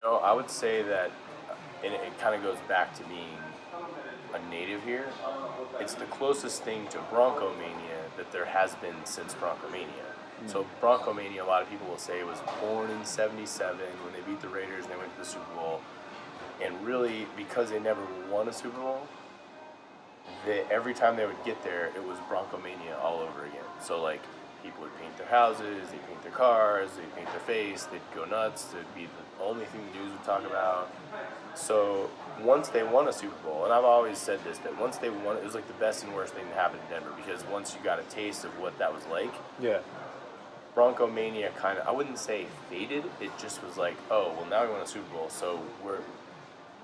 No, I would say that, and it kind of goes back to being a native here. It's the closest thing to Broncomania that there has been since Broncomania. Mm. So Broncomania, a lot of people will say, was born in '77 when they beat the Raiders and they went to the Super Bowl. And really, because they never won a Super Bowl, every time they would get there, it was Broncomania all over again. So like people would paint their houses, they'd paint their cars, they'd paint their face, they'd go nuts. It'd be the only thing the news would talk about. So once they won a Super Bowl, and I've always said this, that once they won, it was like the best and worst thing that happened in Denver because once you got a taste of what that was like, Yeah. Broncomania kind of, I wouldn't say faded. It just was like, oh, well now we won a Super Bowl, so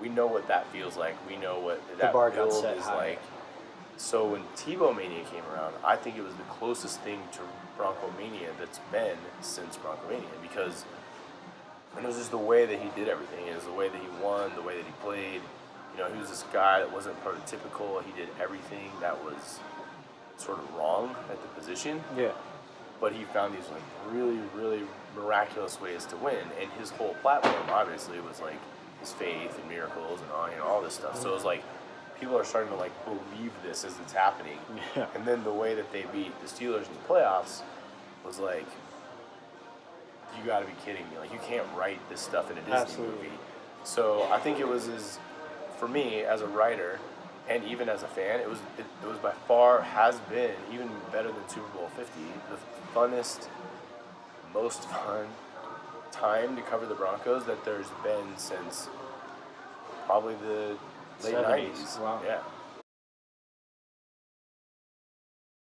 we know what that feels like. We know what that bar got build set is high. like. So when Tebowmania came around, I think it was the closest thing to Broncomania that's been since Broncomania because it was just the way that he did everything. It was the way that he won, the way that he played. You know, he was this guy that wasn't prototypical. He did everything that was sort of wrong at the position, Yeah. but he found these like really, really miraculous ways to win. And his whole platform, obviously, was like his faith and miracles and all this stuff. So it was like people are starting to like believe this as it's happening. Yeah. And then the way that they beat the Steelers in the playoffs was like, you got to be kidding me! Like you can't write this stuff in a Disney Absolutely. movie. So I think it was for me as a writer and even as a fan, it was by far has been even better than Super Bowl 50, the funnest, most fun time to cover the Broncos that there's been since probably the late 70s. 90s. Wow. Yeah.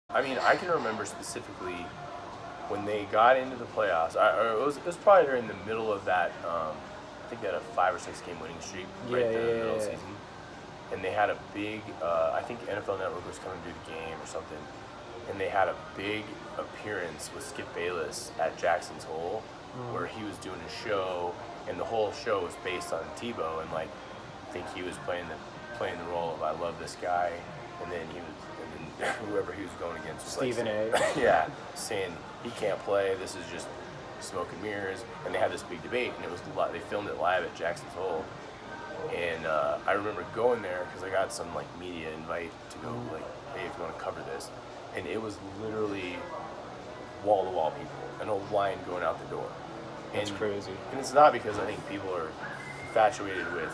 I mean, I can remember specifically when they got into the playoffs. Or it was probably during the middle of that. I think they had a 5 or 6 game winning streak right there in the middle of the season, and they had a big. I think NFL Network was coming to do the game or something, and they had a big appearance with Skip Bayless at Jackson's Hole, where he was doing a show, and the whole show was based on Tebow, and like I think he was playing the role of I love this guy, and then whoever he was going against was Stephen like, A. yeah, saying he can't play. This is just smoke and mirrors. And they had this big debate, and it was they filmed it live at Jackson's Hole. And I remember going there because I got some like media invite to go like, hey, if you want to cover this, and it was literally wall to wall people, an old line going out the door. That's crazy. And it's not because I think people are infatuated with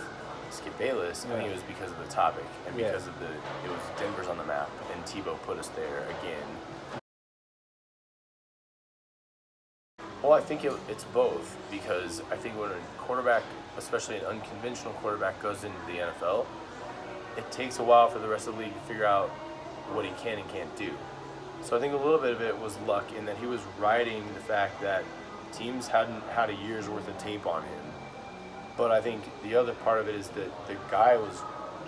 Skip Bayless. I think it was because of the topic and because of it was Denver's on the map, and Tebow put us there again. Well, I think it's both, because I think when a quarterback, especially an unconventional quarterback, goes into the NFL, it takes a while for the rest of the league to figure out what he can and can't do. So I think a little bit of it was luck in that he was riding the fact that teams hadn't had a year's worth of tape on him. But I think the other part of it is that the guy was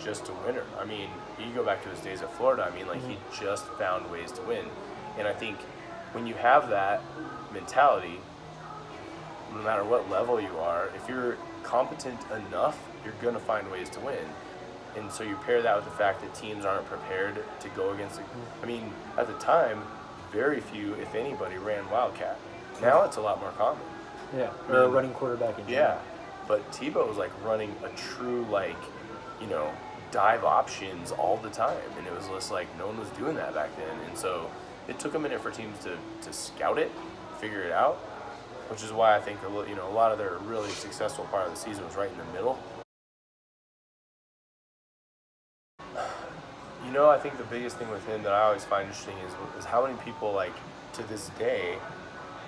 just a winner. I mean, you go back to his days at Florida, I mean, like he just found ways to win. And I think when you have that mentality, no matter what level you are, if you're competent enough, you're going to find ways to win. And so you pair that with the fact that teams aren't prepared to go against I mean, at the time, very few, if anybody, ran Wildcat. Now it's a lot more common. Yeah. Or a running quarterback in general. Yeah. But Tebow was like running a true, like, dive options all the time. And it was just like no one was doing that back then. And so it took a minute for teams to scout it, figure it out, which is why I think a lot of their really successful part of the season was right in the middle. I think the biggest thing with him that I always find interesting is how many people, like, to this day,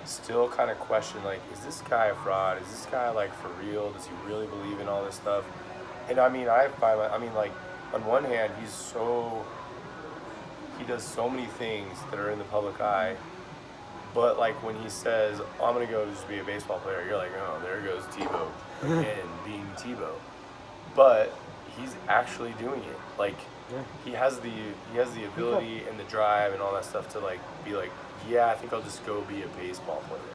still kind of question, like, is this guy a fraud? Is this guy, like, for real? Does he really believe in all this stuff? And I mean, like, on one hand, he does so many things that are in the public eye, but, like, when he says, I'm going to go just be a baseball player, you're like, oh, there goes Tebow again, being Tebow. But he's actually doing it. Like, he has the ability and the drive and all that stuff to, like, be like, yeah, I think I'll just go be a baseball player.